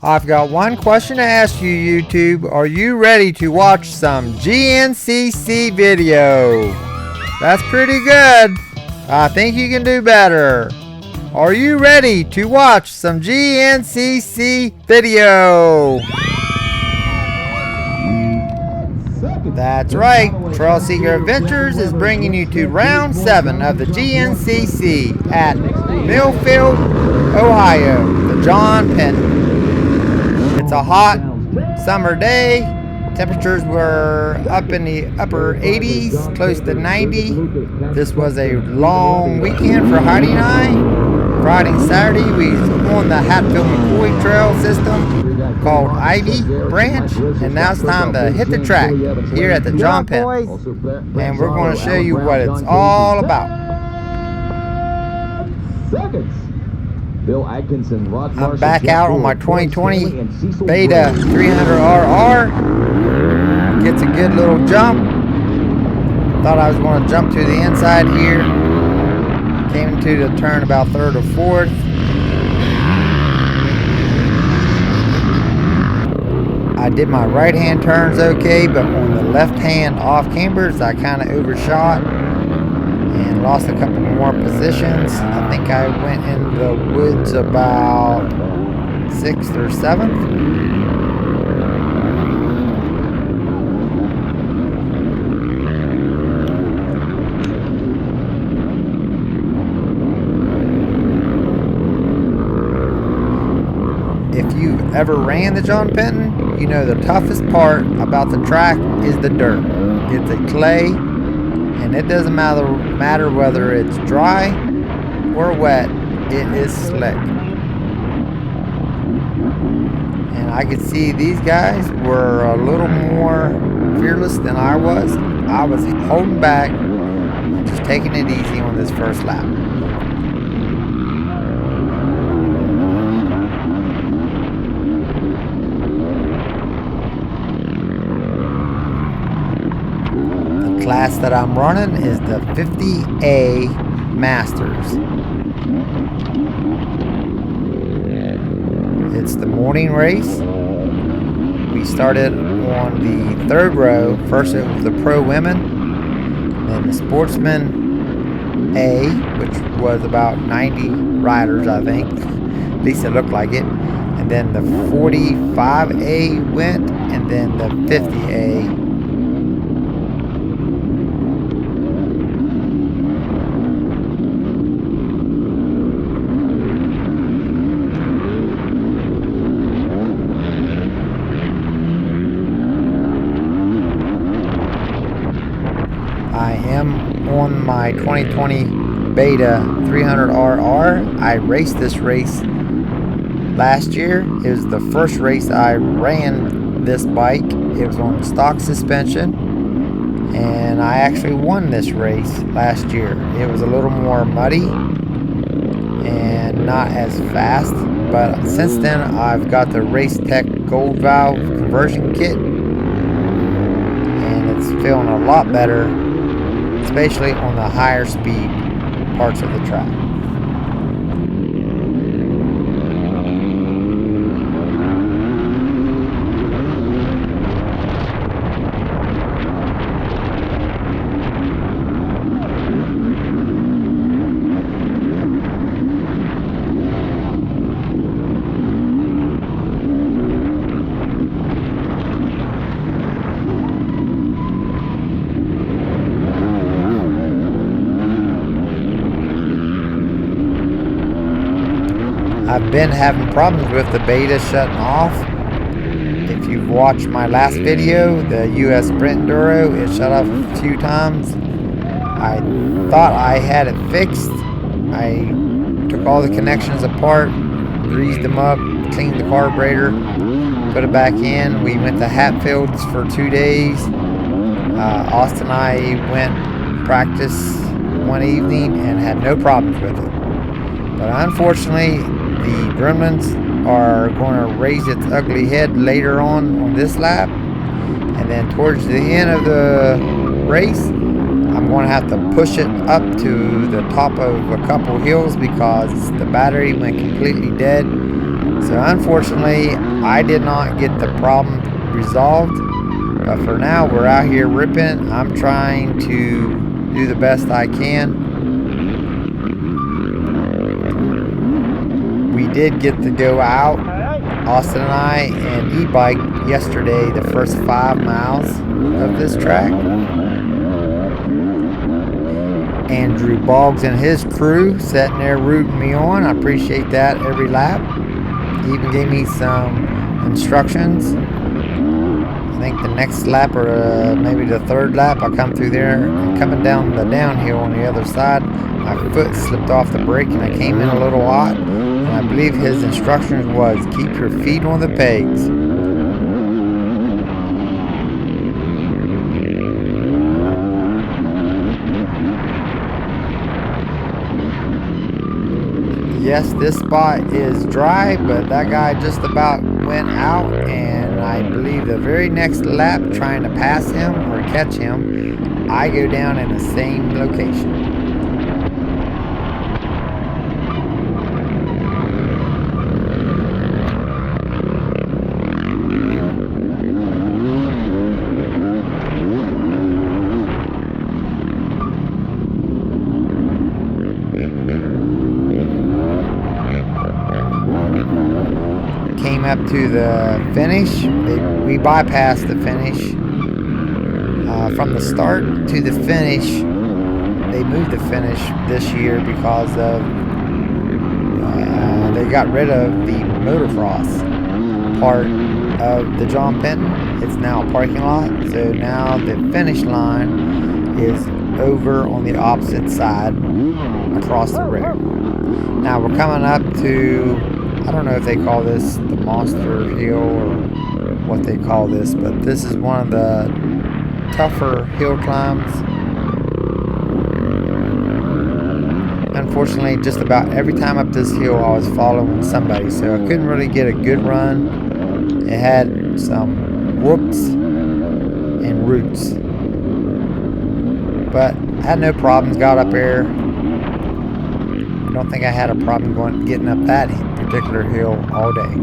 I've got one question to ask you, YouTube. Are you ready to watch some GNCC video? That's pretty good. I think you can do better. Are you ready to watch some GNCC video? That's right. Trail Seeker Adventures is bringing you to round 7 of the GNCC at Millfield, Ohio, the John Penton. It's a hot summer day. Temperatures were up in the upper 80s, close to 90. This was a long weekend for Heidi and I. Friday and Saturday, we were on the Hatfield McCoy Trail system called Ivy Branch, and now it's time to hit the track here at the John Penton. And we're going to show you what it's all about. I'm back out on my 2020 Beta 300RR. Gets a good little jump. Thought I was going to jump to the inside here. Came into the turn about 3rd or 4th. I did my right hand turns okay, but on the left hand off cambers I kind of overshot and lost a couple more positions. I think I went in the woods about 6th or 7th. If you've ever ran the John Penton, you know the toughest part about the track is the dirt. It's a clay, and it doesn't matter whether it's dry or wet, it is slick. And I could see these guys were a little more fearless than I was. I was holding back, just taking it easy on this first lap. The class that I'm running is the 50A Masters. It's the morning race. We started on the 3rd row. First it was the Pro Women, then the Sportsman A, which was about 90 riders, I think. At least it looked like it. And then the 45A went, and then the 50A. I am on my 2020 Beta 300RR. I raced this race last year. It was the first race I ran this bike. It was on stock suspension, and I actually won this race last year. It was a little more muddy and not as fast, but since then I've got the Race Tech Gold Valve conversion kit, and it's feeling a lot better, especially on the higher speed parts of the track. I've been having problems with the beta shutting off. If you've watched my last video, the US Sprint Enduro, it shut off a few times. I thought I had it fixed. I took all the connections apart, greased them up, cleaned the carburetor, put it back in. We went to Hatfields for 2 days. Austin and I went practice one evening and had no problems with it. But unfortunately, the gremlins are going to raise its ugly head later on this lap, and then towards the end of the race I'm going to have to push it up to the top of a couple hills because the battery went completely dead So unfortunately, I did not get the problem resolved. But for now, we're out here ripping. I'm trying to do the best I can. We did get to go out, Austin and I, and e-bike yesterday the first 5 miles of this track. Andrew Boggs and his crew sitting there rooting me on. I appreciate that every lap. He even gave me some instructions. I think the next lap, or maybe the third lap, I come through there and coming down the downhill on the other side, my foot slipped off the brake and I came in a little hot. And I believe his instructions was keep your feet on the pegs. Yes, this spot is dry, but that guy just about went out, and I believe the very next lap trying to pass him or catch him, I go down in the same location. Came up to the finish. We bypassed the finish. From the start to the finish, they moved the finish this year because of they got rid of the motocross part of the John Penton. It's now a parking lot, so now the finish line is over on the opposite side across the road. Now we're coming up to, I don't know if they call this the Monster Hill or what they call this, but this is one of the tougher hill climbs. Unfortunately, just about every time up this hill I was following somebody, so I couldn't really get a good run. It had some whoops and roots, but I had no problems. Got up there. I don't think I had a problem getting up that particular hill all day.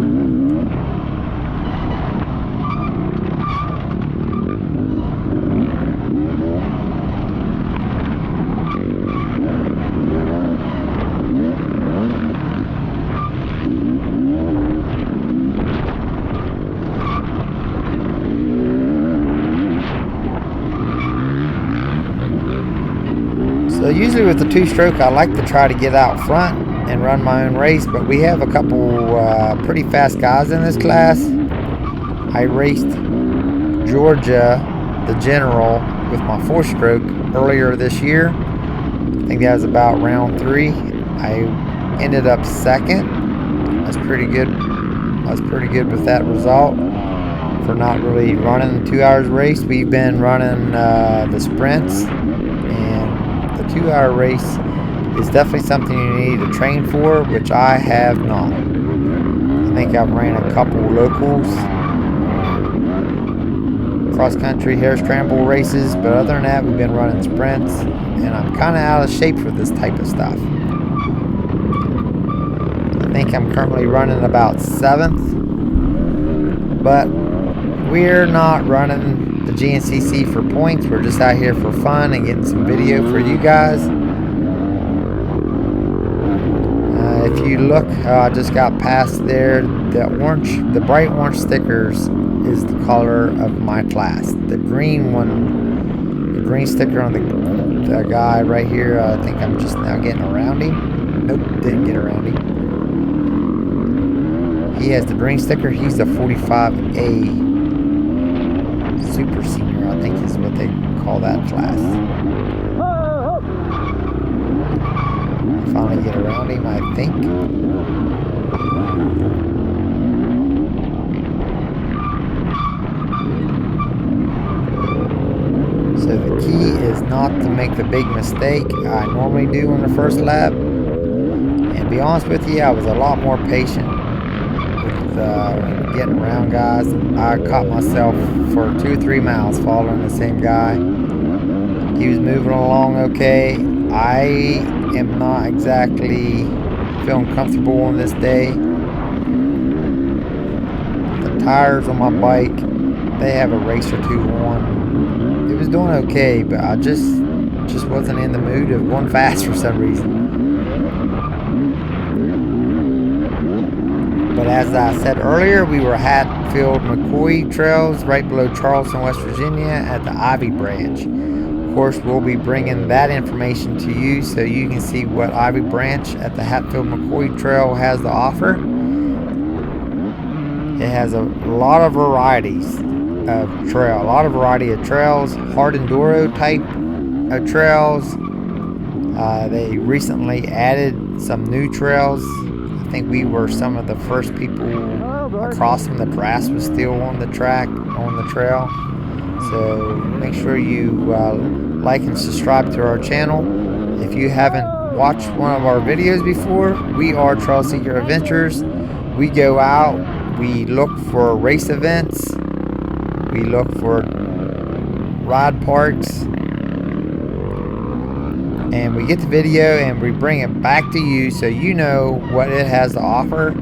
So usually with the two-stroke, I like to try to get out front and run my own race, but we have a couple pretty fast guys in this class. I raced Georgia, the General, with my four-stroke earlier this year. I think that was about round 3. I ended up second. That's pretty good. I was pretty good with that result for not really running the 2 hours race. We've been running the sprints, and the 2-hour race is definitely something you need to train for, which I have not. I think I've ran a couple locals, cross-country hare scramble races, but other than that, we've been running sprints, and I'm kind of out of shape for this type of stuff. I think I'm currently running about 7th, but we're not running the GNCC for points. We're just out here for fun and getting some video for you guys. If you look, I just got past there. The bright orange stickers is the color of my class. The green one, the green sticker on the guy right here, I think I'm just now getting around him. Nope, didn't get around him. He has the green sticker. He's a 45A super senior, I think is what they call that class. Finally get around him, I think. So the key is not to make the big mistake I normally do on the first lap. And to be honest with you, I was a lot more patient with getting around guys. I caught myself for 2 or 3 miles following the same guy. He was moving along okay. I am not exactly feeling comfortable on this day. tires on my bike. They have a race or two on. It was doing okay, but I just wasn't in the mood of going fast for some reason. But as I said earlier, we were Hatfield-McCoy trails right below Charleston, West Virginia at the Ivy Branch. Of course, we'll be bringing that information to you so you can see what Ivy Branch at the Hatfield-McCoy trail has to offer. It has a lot of varieties of trail, hard enduro type of trails. They recently added some new trails. I think we were some of the first people across them. The grass was still on the trail. So make sure you like and subscribe to our channel. If you haven't watched one of our videos before, we are Trail Seeker Adventures. We go out, we look for race events, we look for ride parks, and we get the video and we bring it back to you so you know what it has to offer.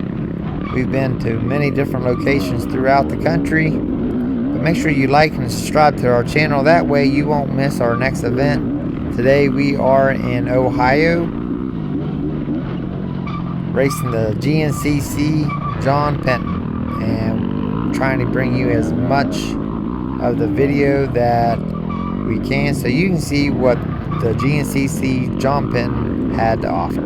We've been to many different locations throughout the country, but make sure you like and subscribe to our channel. That way you won't miss our next event. Today we are in Ohio, racing the GNCC JOHN PENTON, and trying to bring you as much of the video that we can so you can see what the GNCC JOHN PENTON had to offer.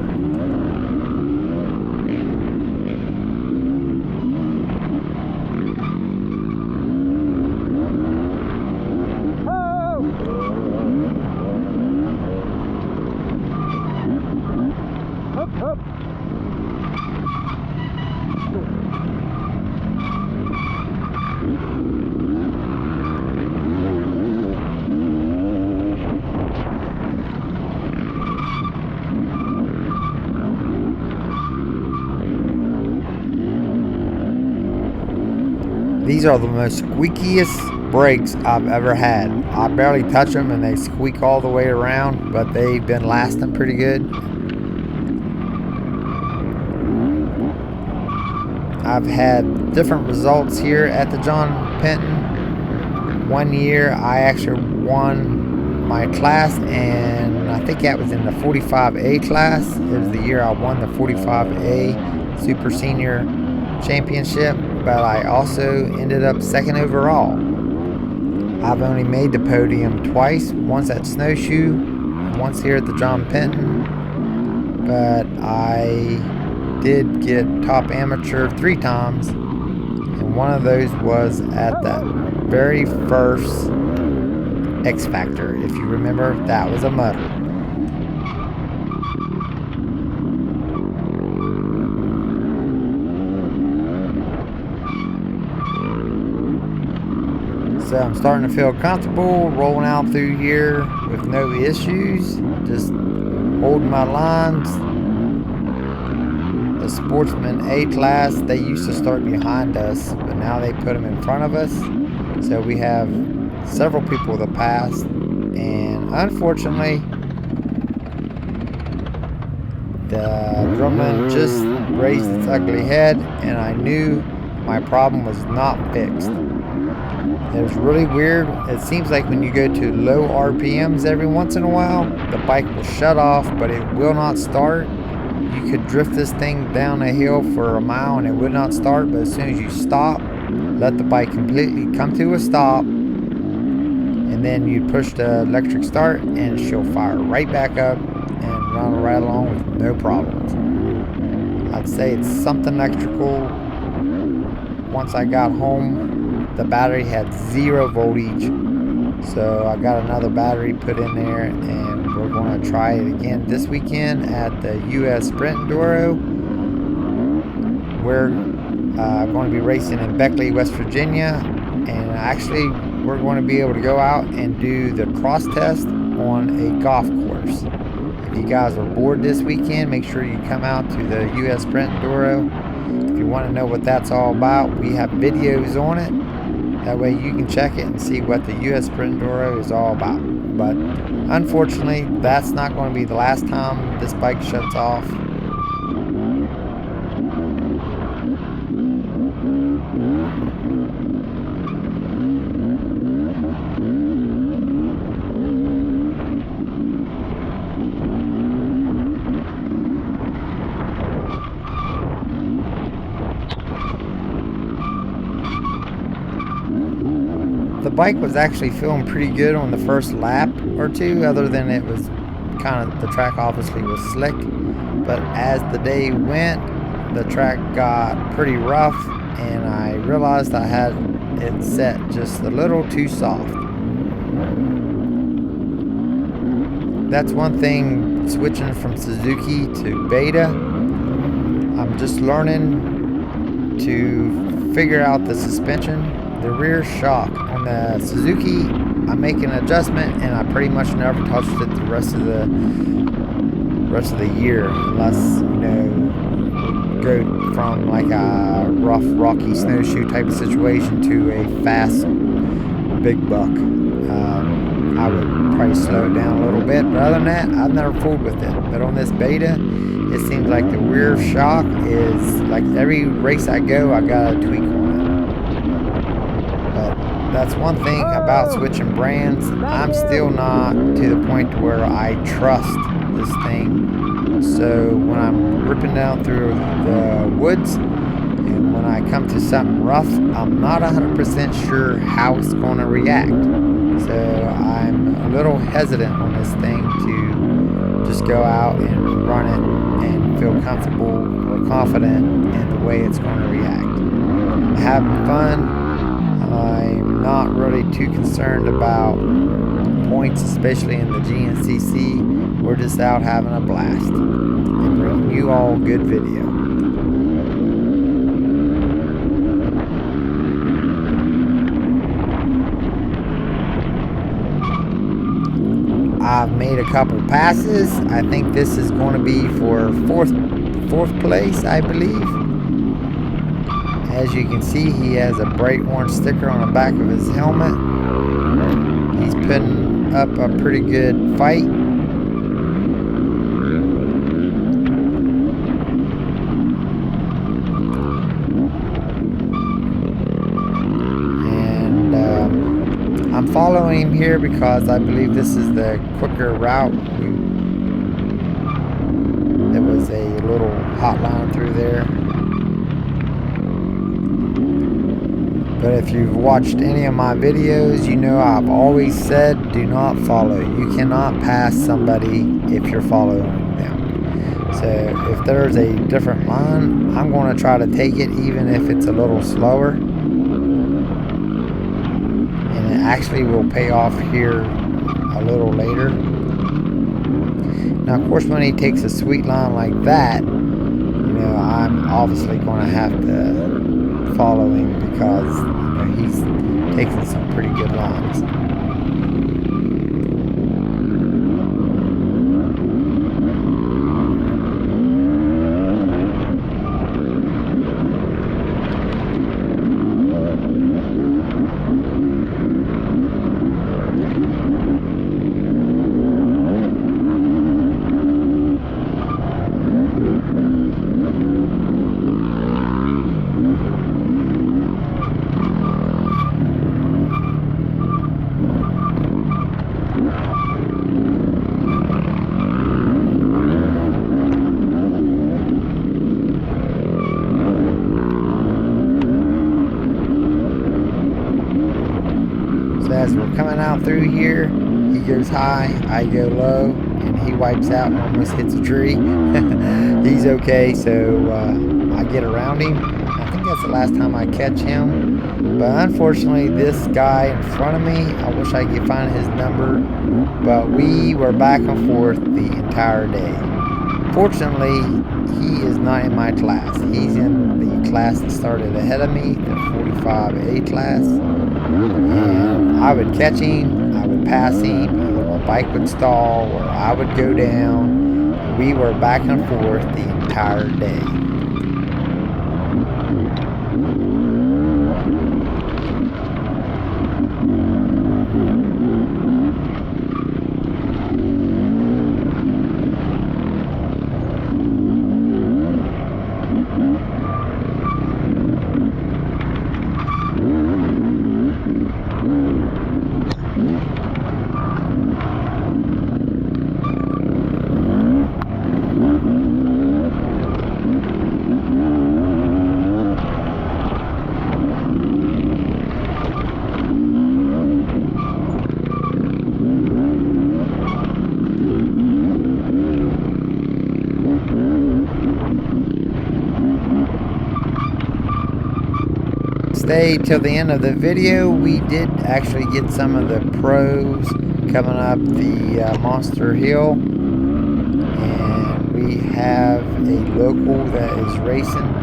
These are the most squeakiest brakes I've ever had. I barely touch them and they squeak all the way around, but they've been lasting pretty good. I've had different results here at the JOHN PENTON. One year I actually won my class, and I think that was in the 45A class. It was the year I won the 45A Super Senior Championship, but I also ended up second overall. I've only made the podium twice, once at Snowshoe and once here at the JOHN PENTON, but I did get top amateur 3 times, and one of those was at the very first X Factor. If you remember, that was a mudder. So I'm starting to feel comfortable rolling out through here with no issues, just holding my lines. The Sportsman A class, they used to start behind us, but now they put them in front of us. So we have several people that pass, and unfortunately the drumline just raised its ugly head, and I knew my problem was not fixed. It was really weird. It seems like when you go to low RPMs every once in a while, the bike will shut off, but it will not start. You could drift this thing down a hill for a mile and it would not start, but as soon as you stop, let the bike completely come to a stop, and then you push the electric start and she'll fire right back up and run right along with no problems. I'd say it's something electrical. Once I got home, the battery had 0 voltage, so I got another battery put in there, and we're going to try it again this weekend at the US Sprint Enduro. We're going to be racing in Beckley, West Virginia, and actually we're going to be able to go out and do the cross test on a golf course. If you guys are bored this weekend, make sure you come out to the US Sprint Enduro. If you want to know what that's all about, we have videos on it. That way you can check it and see what the US Sprint Enduro is all about. But unfortunately, that's not going to be the last time this bike shuts off. the bike was actually feeling pretty good on the first lap or two, other than it was kind of, the track obviously was slick. But as the day went, the track got pretty rough, and I realized I had it set just a little too soft. That's one thing switching from Suzuki to Beta. I'm just learning to figure out the suspension. The rear shock on the Suzuki, I make an adjustment and I pretty much never touched it the rest of the year, unless, you know, go from like a rough, rocky snowshoe type of situation to a fast big buck. I would probably slow it down a little bit, but other than that, I've never fooled with it. But on this Beta, it seems like the rear shock is, like every race I go, I got a tweak on it. But that's one thing about switching brands. I'm still not to the point where I trust this thing. So when I'm ripping down through the woods, and when I come to something rough, I'm not 100% sure how it's going to react. So I'm a little hesitant on this thing to just go out and run it and feel comfortable or confident in the way it's going to react. I'm having fun. I'm not really too concerned about points, especially in the GNCC. We're just out having a blast and bringing you all good video. I've made a couple passes. I think this is going to be for fourth place, I believe. As you can see, he has a bright orange sticker on the back of his helmet. He's putting up a pretty good fight. I'm following him here because I believe this is the quicker route. There was a little hot line through there. But if you've watched any of my videos, you know I've always said do not follow. You cannot pass somebody if you're following them. So if there's a different line, I'm going to try to take it even if it's a little slower. Actually will pay off here a little later. Now of course when he takes a sweet line like that, you know, I'm obviously going to have to follow him because, you know, he's taking some pretty good lines. As we're coming out through here, he goes high, I go low, and he wipes out and almost hits a tree. He's okay, so I get around him. I think that's the last time I catch him. But unfortunately, this guy in front of me, I wish I could find his number, but we were back and forth the entire day. Fortunately, he is not in my class. He's in the class that started ahead of me, the 45A class. And I would catch him, I would pass him, either my bike would stall or I would go down. We were back and forth the entire day. stay till the end of the video. We did actually get some of the pros coming up the Monster Hill, and we have a local that is racing,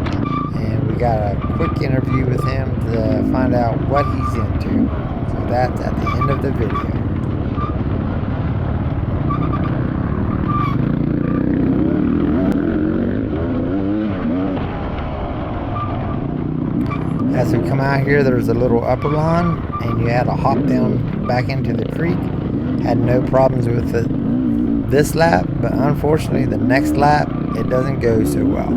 and we got a quick interview with him to find out what he's into. So that's at the end of the video. As we come out here, there's a little upper line, and you had to hop down back into the creek. Had no problems with it this lap, but unfortunately the next lap it doesn't go so well.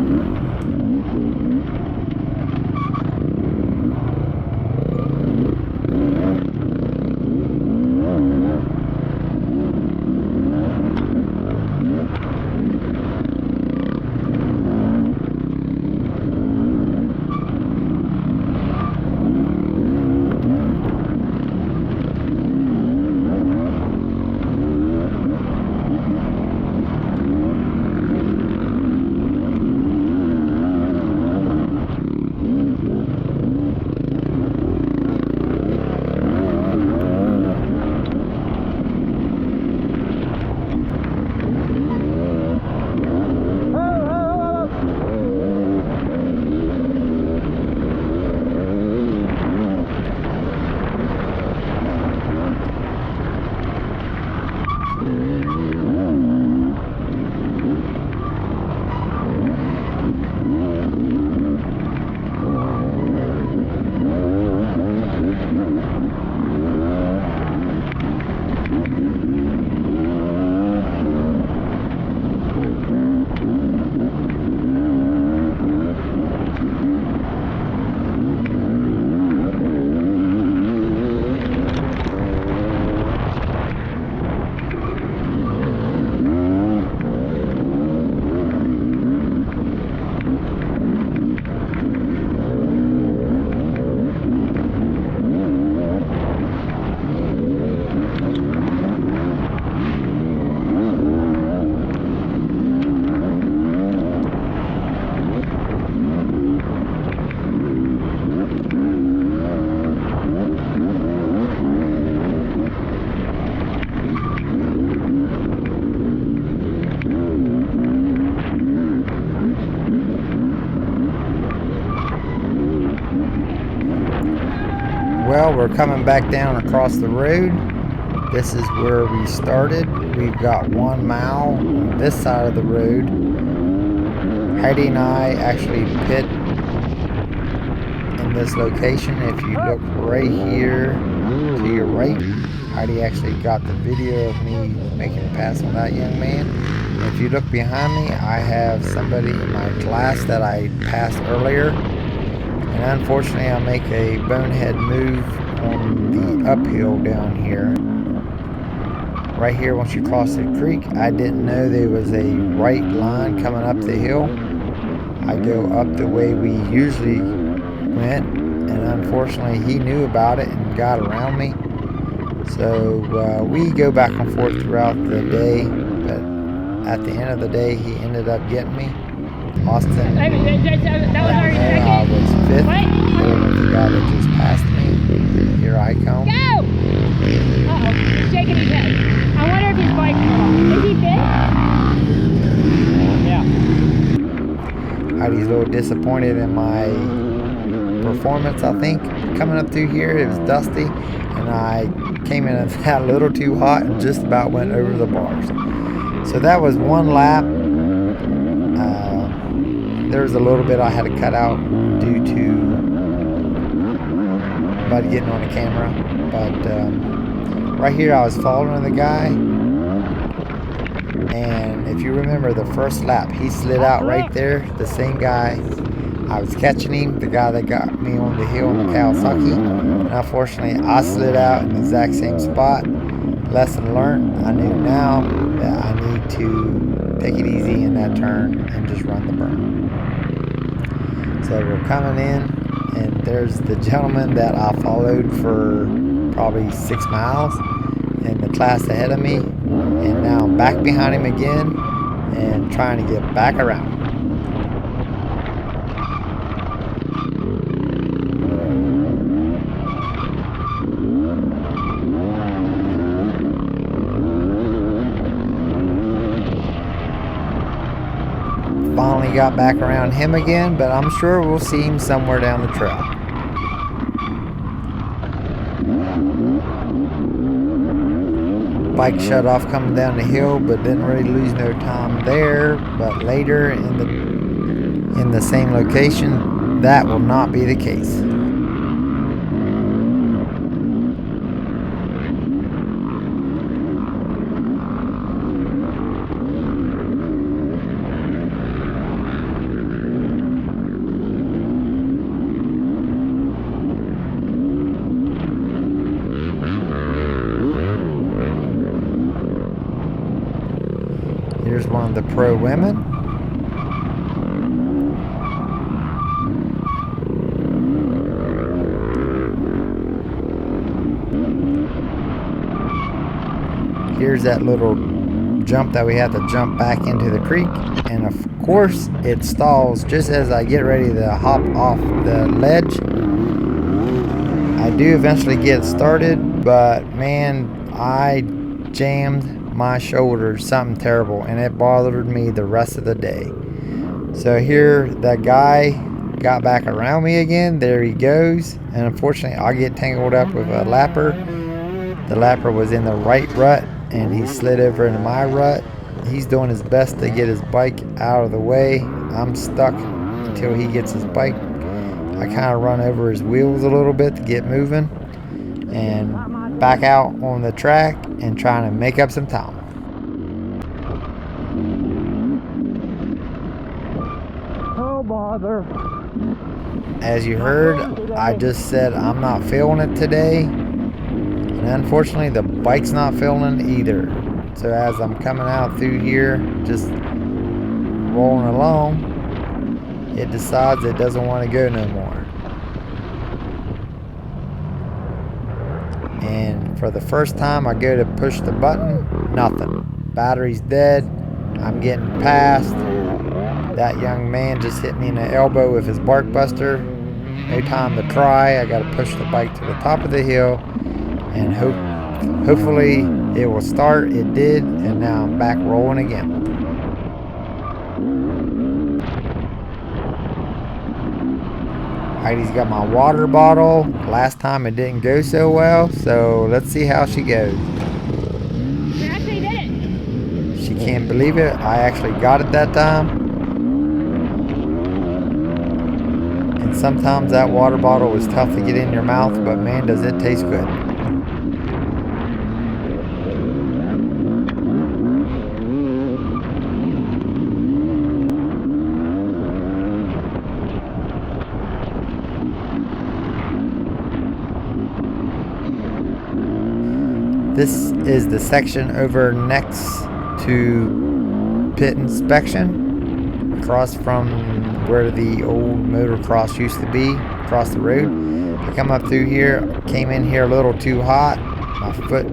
Well, we're coming back down across the road. This is where we started. We've got 1 mile on this side of the road. Heidi and I actually pit in this location. If you look right here to your right, Heidi actually got the video of me making a pass on that young man. If you look behind me, I have somebody in my class that I passed earlier. And unfortunately, I make a bonehead move on the uphill down here. Right here, once you cross the creek, I didn't know there was a right line coming up the hill. I go up the way we usually went, and unfortunately, he knew about it and got around me. So we go back and forth throughout the day, but at the end of the day, he ended up getting me. Austin, that was our second. I was 5th. The guy that just passed me. Here I come. Go! Uh-oh, he's shaking his head. I wonder if his bike fell off. Is he fit? Yeah. Heidi's a little disappointed in my performance, I think. Coming up through here, it was dusty, and I came in a little too hot and just about went over the bars. So that was 1 lap. There was a little bit I had to cut out due to Bud getting on the camera. But right here I was following the guy. And if you remember the first lap, he slid out right there. The same guy. I was catching him, the guy that got me on the hill in the Kawasaki. And unfortunately, I slid out in the exact same spot. Lesson learned. I knew now that I need to take it easy in that turn and just run the berm. So we're coming in, and there's the gentleman that I followed for probably 6 miles in the class ahead of me, and now I'm back behind him again and trying to get back around. got back around him again, but I'm sure we'll see him somewhere down the trail. Bike shut off coming down the hill, but didn't really lose no time there. But later in the same location, that will not be the case. Here's one of the pro women. Here's that little jump that we have to jump back into the creek. And of course, it stalls just as I get ready to hop off the ledge. I do eventually get started, but man, I jammed my shoulder something terrible, and it bothered me the rest of the day. So here that guy got back around me again. There he goes, and unfortunately I get tangled up with a lapper. The lapper was in the right rut and he slid over into my rut. He's doing his best to get his bike out of the way. I'm stuck until he gets his bike. I kind of run over his wheels a little bit to get moving and back out on the track and trying to make up some time. Oh bother. As you heard, I just said I'm not feeling it today, and unfortunately the bike's not feeling it either. So as I'm coming out through here, just rolling along, it decides it doesn't want to go no more. And for the first time I go to push the button, nothing. Battery's dead. I'm getting past. That young man just hit me in the elbow with his bark buster. No time to try. I got to push the bike to the top of the hill and hopefully it will start. It did, and now I'm back rolling again. Heidi's got my water bottle. Last time it didn't go so well, so let's see how she goes. You actually did it. She can't believe it. I actually got it that time. And sometimes that water bottle is tough to get in your mouth, but man, does it taste good. This is the section over next to pit inspection, across from where the old motocross used to be, across the road. I come up through here, came in here a little too hot, my foot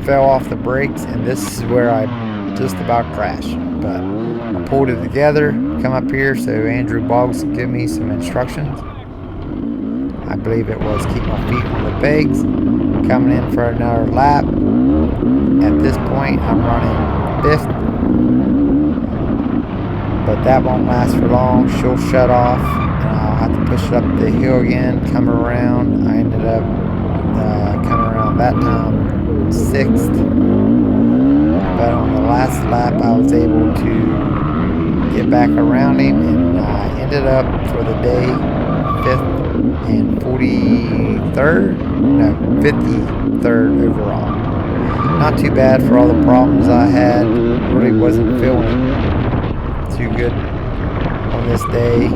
fell off the brakes, and this is where I just about crashed. But I pulled it together, come up here so Andrew Boggs could give me some instructions. I believe it was keep my feet on the pegs, coming in for another lap. At this point, I'm running 5th, but that won't last for long. She'll shut off, and I'll have to push it up the hill again, come around. I ended up coming around that time 6th, but on the last lap, I was able to get back around him, and I ended up for the day 5th and 53rd overall. Not too bad for all the problems I had. Really wasn't feeling too good on this day.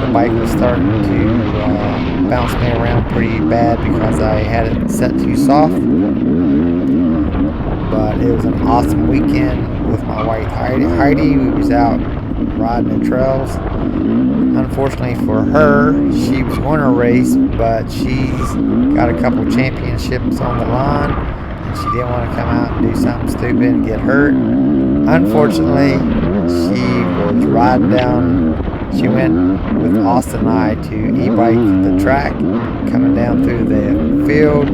The bike was starting to bounce me around pretty bad because I had it set too soft. But it was an awesome weekend with my wife Heidi. We was out riding the trails. Unfortunately for her, she was going to race, but she's got a couple championships on the line, and she didn't want to come out and do something stupid and get hurt. Unfortunately, she was riding down. She went with Austin and I to e-bike the track, coming down through the field,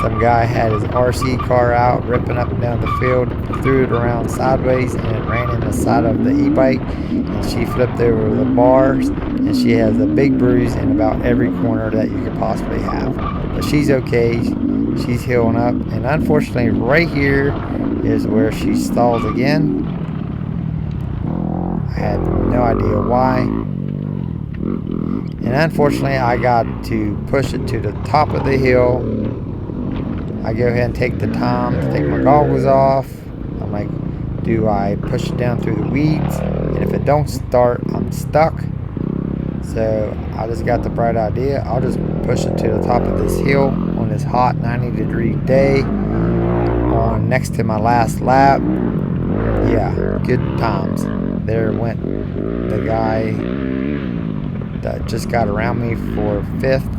Some guy had his RC car out, ripping up and down the field, threw it around sideways, and it ran in the side of the e-bike, and she flipped over the bars, and she has a big bruise in about every corner that you could possibly have. But she's okay. She's healing up, and unfortunately right here is where she stalls again. I had no idea why. And unfortunately I got to push it to the top of the hill. I go ahead and take the time to take my goggles off. I'm like, do I push it down through the weeds? And if it don't start, I'm stuck. So I just got the bright idea. I'll just push it to the top of this hill on this hot 90-degree day on next to my last lap. Yeah, good times. There went the guy that just got around me for 5th.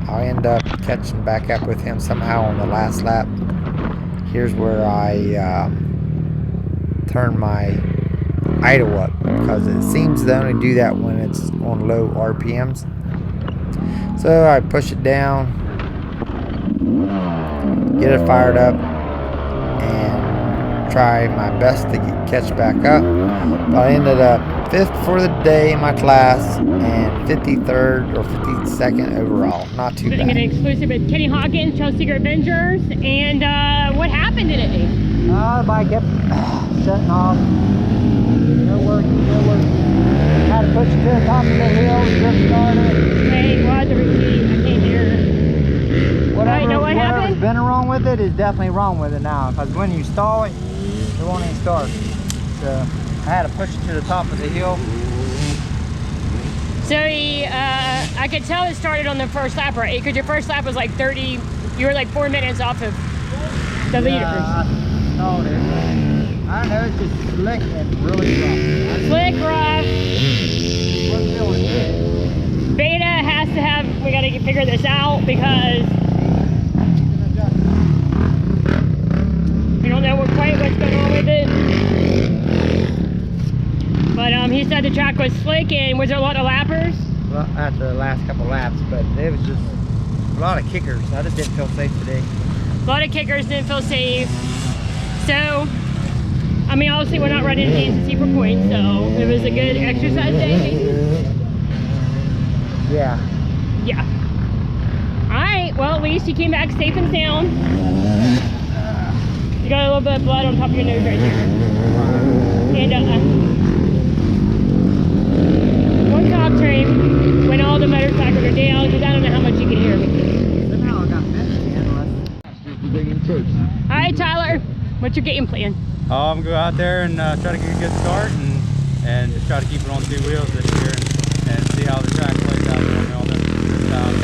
I end up catching back up with him somehow on the last lap. Here's where I turn my idle up, because it seems to only do that when it's on low RPMs. So I push it down, get it fired up, and try my best to catch back up. But I ended up 5th for the day in my class and 53rd or 52nd overall. Not too bad. An exclusive with Kenny Hawkins, Trail Secret Avengers. And what happened today? The bike kept shutting off. No working. Had to push it to the top of the hill, just started. Hey, what the repeat? I can't hear. Whatever's been wrong with it is definitely wrong with it now. Because when you stall it, it won't even start. So I had to push it to the top of the hill. So I could tell it started on the first lap, right? Because your first lap was like 30, you were like 4 minutes off of the leaders. I stalled it. I don't know, it's just slick and really rough. Slick, rough. Beta has to have, we got to figure this out because we don't know quite what's going on with it. But he said the track was slick, and was there a lot of lappers? Well, at the last couple laps, but it was just a lot of kickers. I just didn't feel safe today. A lot of kickers, didn't feel safe. So, I mean, obviously we're not running GNCC for points, so it was a good exercise day. Yeah. Yeah. Alright, well, at least you came back safe and sound. You got a little bit of blood on top of your nose right here. And one top train when all the motorcycles are down, because I don't know how much you can hear me. Somehow I got finished. Alright, Tyler, what's your game plan? I'm gonna go out there and try to get a good start and just try to keep it on 2 wheels this year and see how the track plays out for me on this time.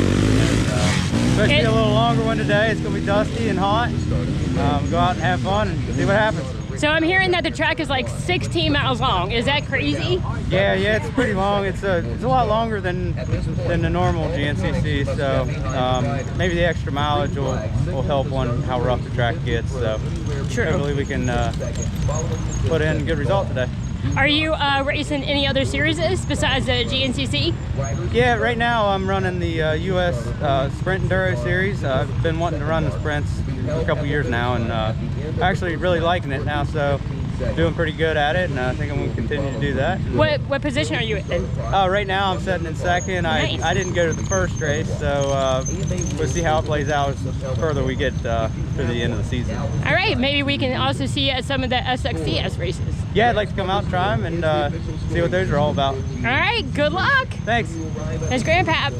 Especially a little longer one today. It's gonna be dusty and hot. Go out and have fun and see what happens. So I'm hearing that the track is like 16 miles long. Is that crazy? Yeah, it's pretty long. It's a lot longer than the normal GNCC. So maybe the extra mileage will help on how rough the track gets. So hopefully we can put in a good result today. Are you racing any other series besides the GNCC? Yeah, right now I'm running the US Sprint Enduro Series. I've been wanting to run the sprints for a couple years now, and actually really liking it now, so doing pretty good at it, and I think I'm going to continue to do that. What position are you in? Right now I'm sitting in second. Nice. I didn't go to the first race, so we'll see how it plays out as further we get to the end of the season. All right, maybe we can also see you at some of the SXCS races. Yeah, I'd like to come out and try them and see what those are all about. All right, good luck. Thanks. That's Grandpa.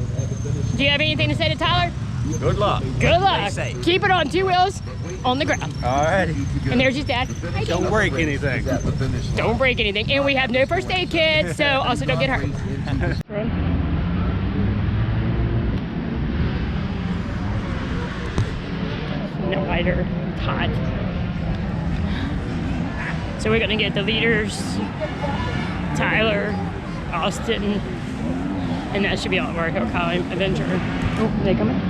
Do you have anything to say to Tyler? Good luck. Good luck. Keep it on 2 wheels on the ground. All righty. And there's his dad. Hi, Don't break anything. Don't break anything. And we have no first aid kits, so also don't get hurt. No lighter. It's hot. So we're gonna get the leaders, Tyler, Austin, and that should be all of our hill climb adventure. Oh, are they coming?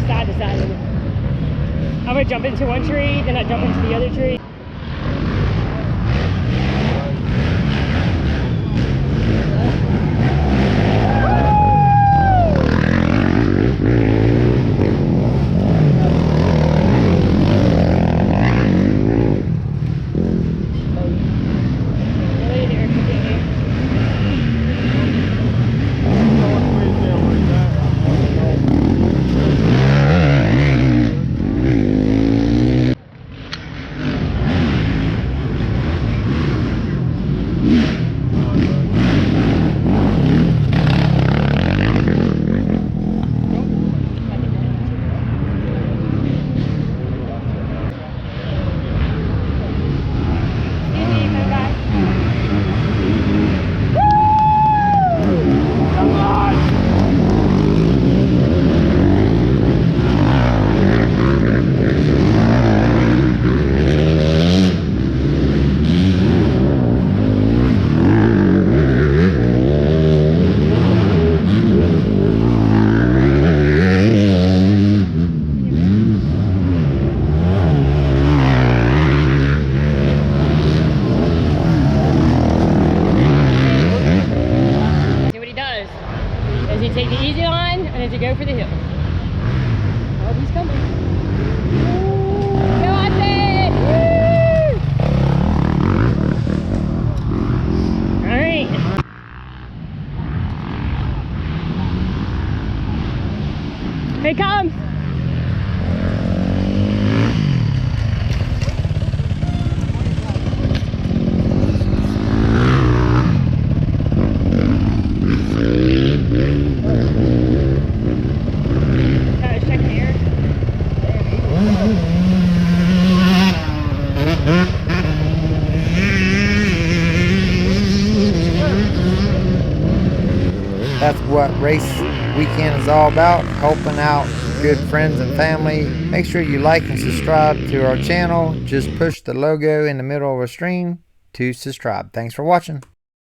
side to side. I would jump into one tree, then I'd jump into the other tree. As you take the easy line and as you go for the hill. Oh, he's coming. Go on, Dave! All right. Here he comes. That's what race weekend is all about, helping out good friends and family. Make sure you like and subscribe to our channel. Just push the logo in the middle of a screen to subscribe. Thanks for watching.